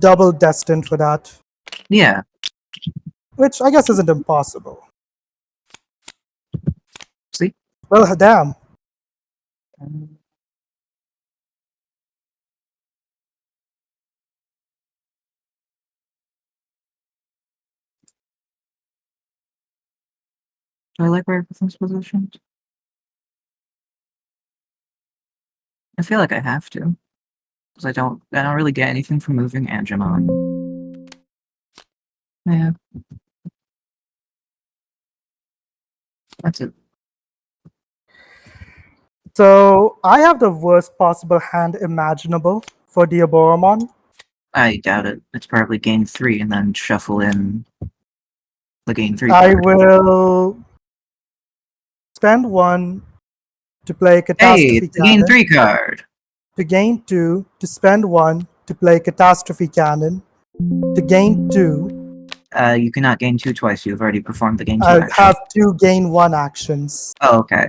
double destined for that, Yeah. which I guess isn't impossible. See? Well, damn. Do I like where everything's positioned? I feel like I have to. Because I don't really get anything from moving Angemon. Yeah. That's it. So I have the worst possible hand imaginable for Diaboromon. I doubt it. It's probably gain 3 and then shuffle in the gain 3 I card. will spend 1 to play Hey, Catastrophe it's the gain Cannon, 3 card! to gain 2, to spend 1 to play Catastrophe Cannon, to gain 2. You cannot gain 2 twice. You've already performed the gain 2 I action. have 2 gain 1 actions. Oh, okay.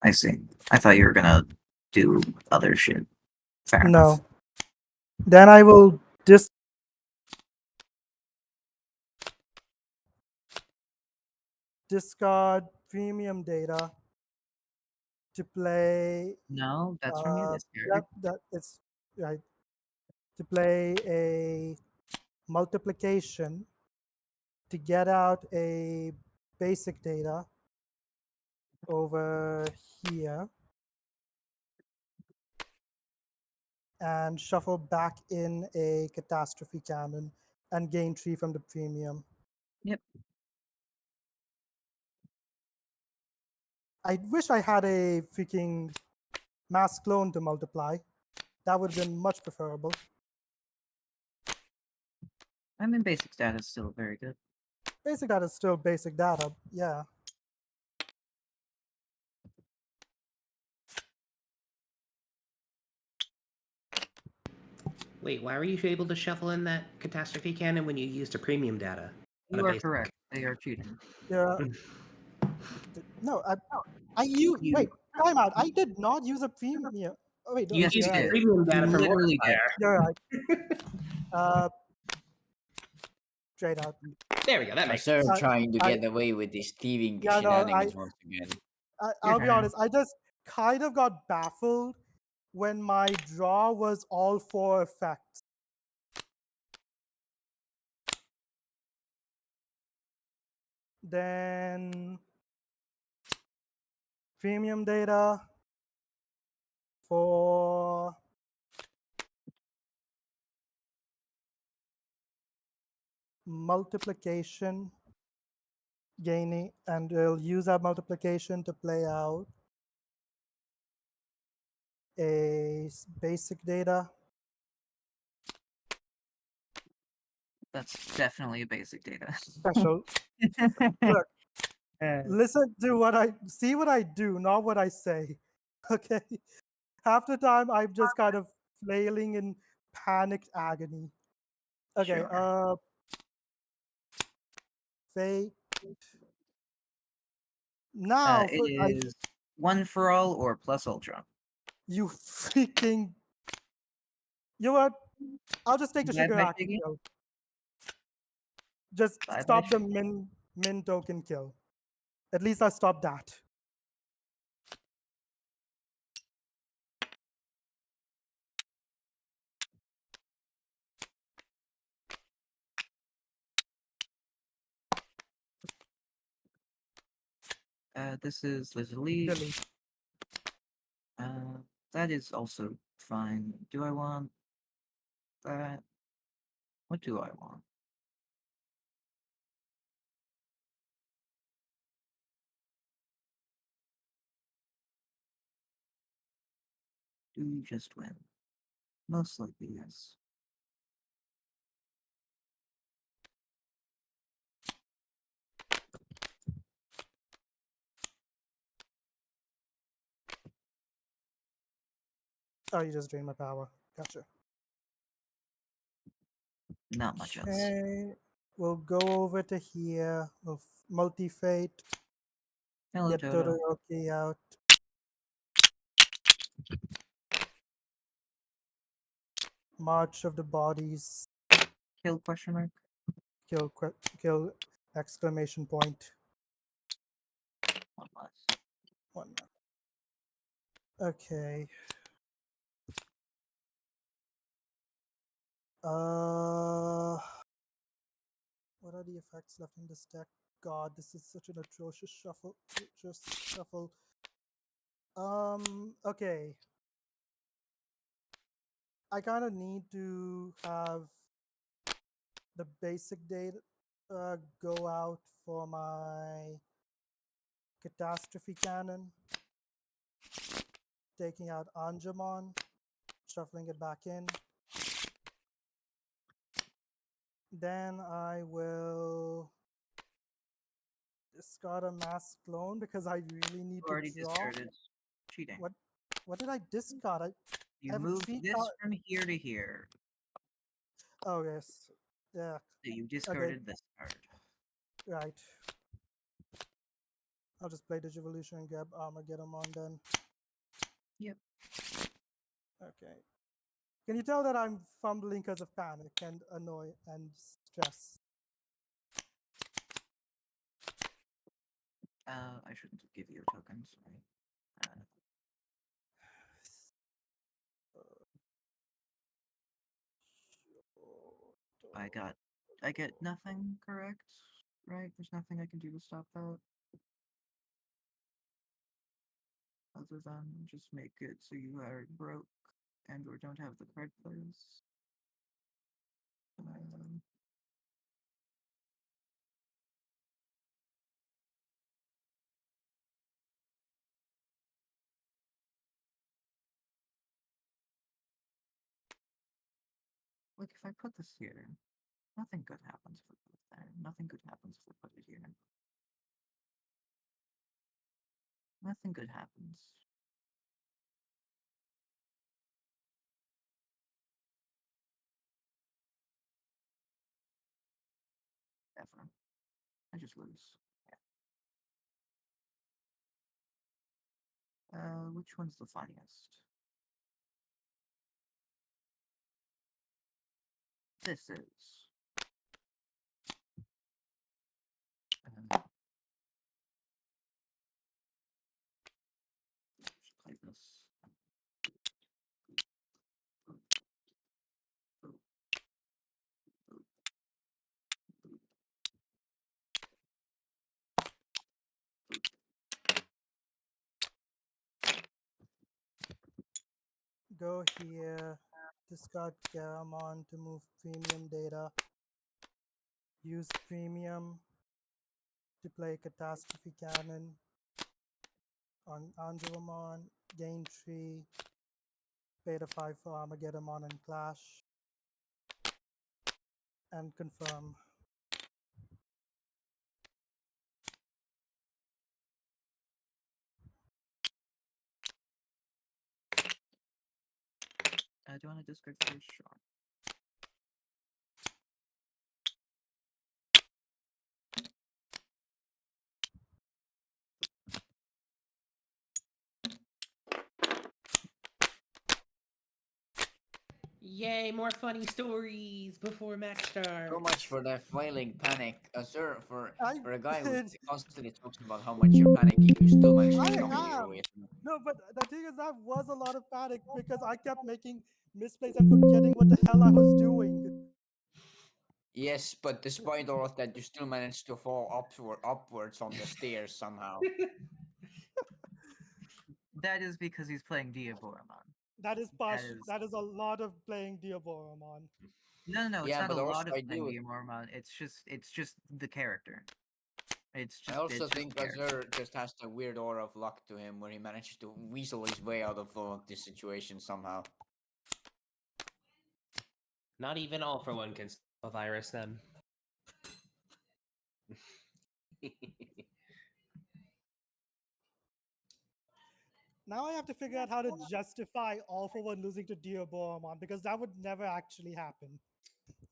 I see. I thought you were gonna do other shit. Fair enough. No. Then I will discard premium data to play. No, that's from you this year. That it's right. To play a multiplication to get out a basic data over here and shuffle back in a catastrophe cannon and gain 3 from the premium. Yep. I wish I had a freaking mass clone to multiply. That would have been much preferable. I mean, basic stat is still very good. Basic data is still basic data, yeah. Wait, why were you able to shuffle in that catastrophe cannon when you used a premium data? You are correct. They are cheating. Yeah. No, wait, time out. I did not use a premium. Oh, wait, no, Yes, you you're did. right. Premium data You from literally did. You're right. Straight out. There we go. That I makes started sense. trying to get away with these thieving Yeah, no, shenanigans once again. I'll be honest. I just kind of got baffled when my draw was all 4 effects. Then premium data for multiplication gaining, and we'll use that multiplication to play out a basic data. That's definitely a basic data. Special. Look, listen to what I do, not what I say. Okay. Half the time I'm just kind of flailing in panicked agony. Okay, Sure. fate. Now It is 1 for all or plus ultra. you freaking. You know what? I'll just take the Bye sugar bye, action Piggy. kill. Just Bye bye, stop the Piggy. min token kill. At least I stopped that. This is Lizzie. Delete. That is also fine. Do I want that? What do I want? Do you just win? Most likely, yes. Oh, you just drained my power. Gotcha. Not much else. Okay. We'll go over to here. We'll multi-fate. Hello, Get Toto. Todoroki out. March of the Bodies. Kill question mark. Kill exclamation point. One less. One. Okay. What are the effects left in this deck? God, this is such an atrocious shuffle. Just shuffle. Okay. I kind of need to have the basic data go out for my catastrophe cannon, taking out Anjamon, shuffling it back in. Then I will discard a mass clone because I really need Already to draw. discarded. Cheating. What did I discard? You have moved 3 this card- from here to here. Oh yes, yeah, So you discarded this card. right. I'll just play Digivolution and grab Armageddon then. Yep. Okay. Can you tell that I'm fumbling because of panic and annoy and stress? I shouldn't give you a token, sorry. I get nothing, correct? Right? There's nothing I can do to stop that. Other than just make it so you are broke and or don't have the card plays. Like if I put this here, nothing good happens if I put it there. Nothing good happens if I put it here. Nothing good happens. Ever. I just lose. Yeah. Which one's the funniest? This is. Just play this. Go here, discard Garamon to move premium data. Use premium to play Catastrophe Cannon on Angelomon. Gain 3. Beta 5 for Armageddon and Clash. And confirm. Do you want to discard first? Sure. Yay, more funny stories before match starts. So much for that flailing panic, sir. For a guy who did. constantly talks about how much you're panicking, you still managed to I stop it your am. way. No, but the thing is, that was a lot of panic because I kept making misplays and forgetting what the hell I was doing. Yes, but despite all of that, you still managed to fall upwards on the stairs somehow. That is because he's playing Diaboromon. That is is- That is a lot of playing Diaboromon. No, it's Yeah, not a but also lot of I playing do. Diaboromon. It's just the character. It's I just also it's just think the character. Azur just has the weird aura of luck to him, where he manages to weasel his way out of this situation somehow. Not even all for one can spell virus then. Now I have to figure out how to justify All for One losing to Diaboromon because that would never actually happen.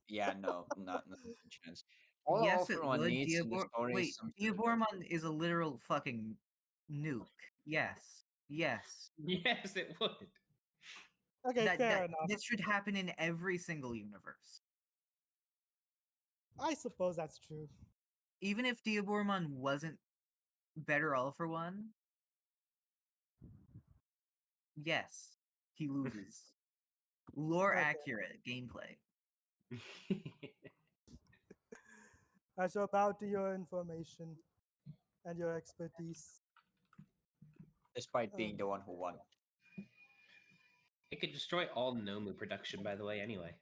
Yeah, no, not a chance. All Yes, it everyone would. needs in the story Wait, is some sort of Diaboromon is a literal fucking nuke. Yes. Yes, it would. Okay, fair enough. This should happen in every single universe. I suppose that's true. Even if Diaboromon wasn't better all for one, yes, he loses. Lore Okay. accurate gameplay. I shall bow to your information and your expertise. Despite being the one who won. It could destroy all Nomu production, by the way, anyway.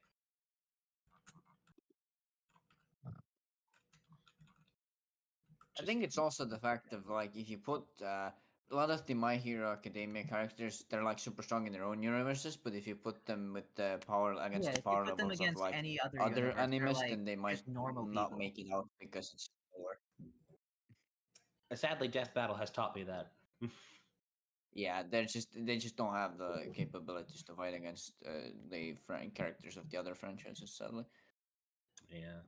I think it's also the fact of like if you put a lot of the My Hero Academia characters, they're like super strong in their own universes, but if you put them with the power against Yeah, the if you power put them levels of against like any other other universe, they're animes, like then they might just normal not people. make it out because it's slower. Sadly, Death Battle has taught me that. Yeah, they just don't have the capabilities to fight against the characters of the other franchises, sadly. Yeah.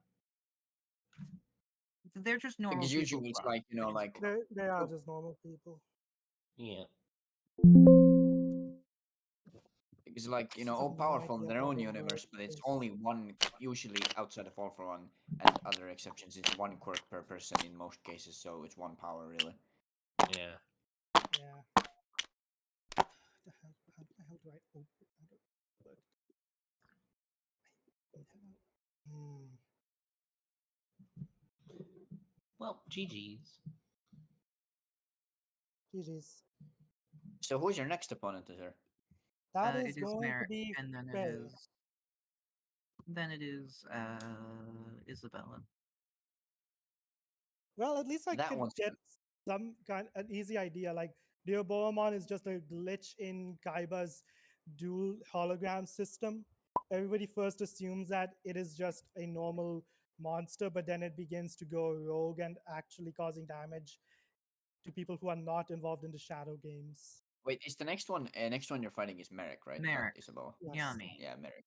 They're just normal Because people. usually it's like like They are just normal people. Yeah. it's like I have all no powerful in idea their how own they work universe, but it's this. only one. Usually outside of All for One and other exceptions, it's one quirk per person in most cases, so it's one power really. Yeah. Yeah. How the hell do I open? How do I- Hmm. Well, GG's. GG's. So who's your next opponent, sir? That is It is going to Merrick, be and then Faye. it is Isabella. Well, at least I That could one's get some an easy idea. Like Diaboromon is just a glitch in Kaiba's dual hologram system. Everybody first assumes that it is just a normal monster, but then it begins to go rogue and actually causing damage to people who are not involved in the shadow games. Wait, is the next one you're fighting is Merrick, right? Not Merrick. Isabella. Yes. Yummy. Yeah, Merrick.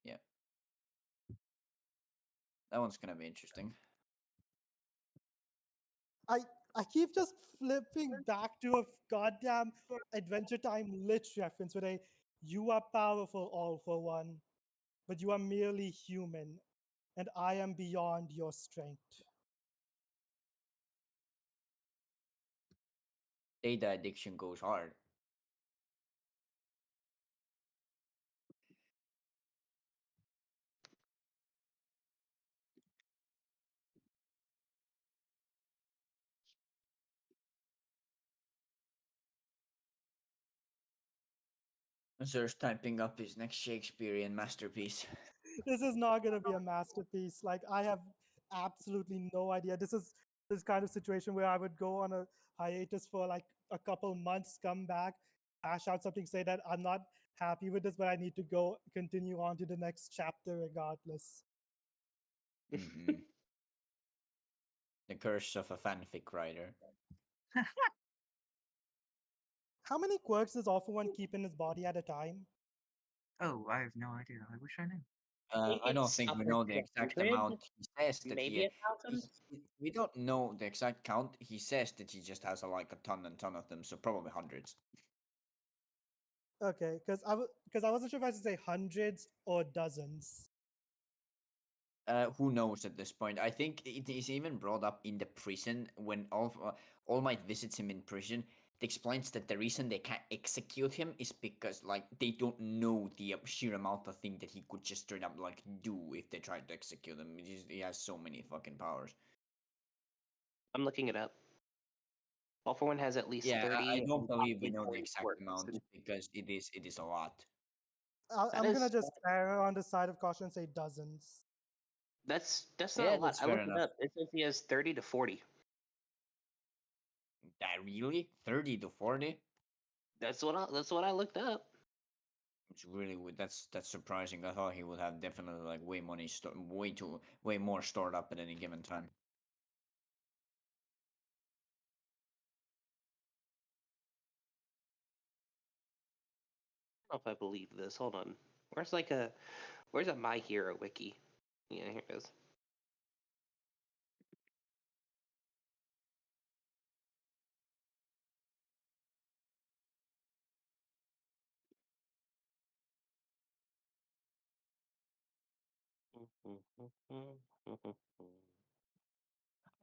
Yeah. That one's gonna be interesting. I keep just flipping back to a goddamn Adventure Time lich reference where you are powerful all for one, but you are merely human, and I am beyond your strength. Data addiction goes hard. Sir's typing up his next Shakespearean masterpiece. This is not going to be a masterpiece. Like, I have absolutely no idea. This is this kind of situation where I would go on a hiatus for like a couple months, come back, hash out something, say that I'm not happy with this, but I need to go continue on to the next chapter regardless. Mm-hmm. The curse of a fanfic writer. How many quirks does All for One keep in his body at a time? Oh, I have no idea. I wish I knew. I don't think we know the exact 100, amount. He says that maybe 1,000. we don't know the exact count. He says that he just has like a ton and ton of them, so probably hundreds. Okay, because I wasn't sure if I should say hundreds or dozens. Who knows at this point? I think it is even brought up in the prison when All Might visits him in prison. It explains that the reason they can't execute him is because like they don't know the sheer amount of thing that he could just straight up like do if they tried to execute him. He has so many fucking powers. I'm looking it up. All for One has at least Yeah, 30 I don't and believe we possibly know the 40 exact quirks. amount because it is a lot. That I'm gonna is just err on the side of caution and say dozens. that's not a Yeah, lot. that's I fair looked it enough. up. It says he has 30 to 40. That really 30 to 40? That's what I looked up. It's really that's surprising. I thought he would have definitely like way more stored up at any given time. I don't know if I believe this. Hold on. Where's a My Hero wiki? Yeah, here it is.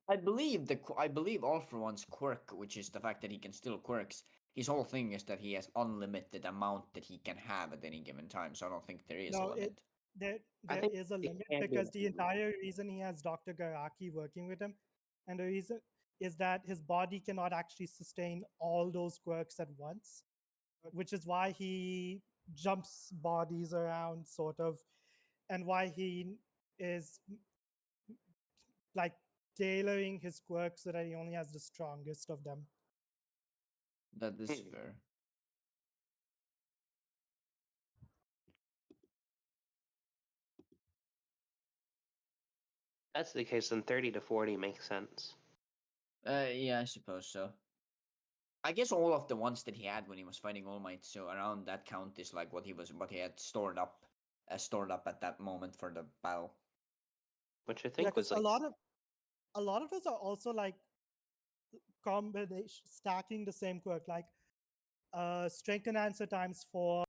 I believe All for One's quirk, which is the fact that he can still quirks. His whole thing is that he has unlimited amount that he can have at any given time. So I don't think there is a No, limit. I there think is a it limit can be because the unlimited. entire reason he has Dr. Garaki working with him, and the reason is that his body cannot actually sustain all those quirks at once, which is why he jumps bodies around, sort of, and why he is like tailoring his quirks so that he only has the strongest of them. That is Hmm. fair. That's the case, then 30 to 40 makes sense. Yeah, I suppose so. I guess all of the ones that he had when he was fighting All Might, so around that count is like what he had stored up at that moment for the battle. Which I Yeah, think because was like a lot of those are also like combination stacking the same quirk, like strength and answer times 4,